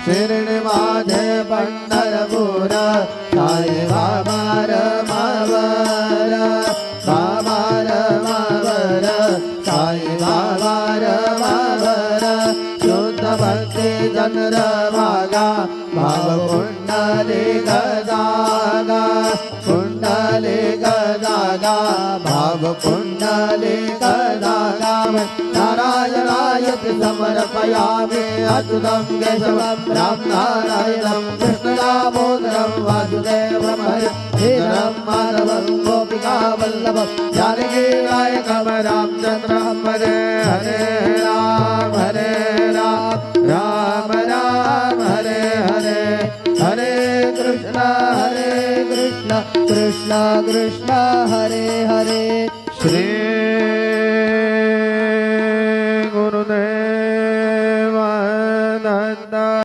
शिर्डी माझे पंढरपूर साई बाबा रमावर बाबा रमावर साई बाबा रमावर शुद्ध भक्ती जनर भागा भाव कुंडली गदागा कुंडली गदागा भाव कुंडली गदागा नारायणायति समर्पयामि अच्युतं केशवं राम नारायणं कृष्ण दामोदरं वासुदेवं हरिं माधवं गोपिका वल्लभं जानकी नायकं रामचन्द्रं हरे हरे राम राम राम हरे हरे हरे कृष्ण कृष्ण कृष्ण हरे हरे श्री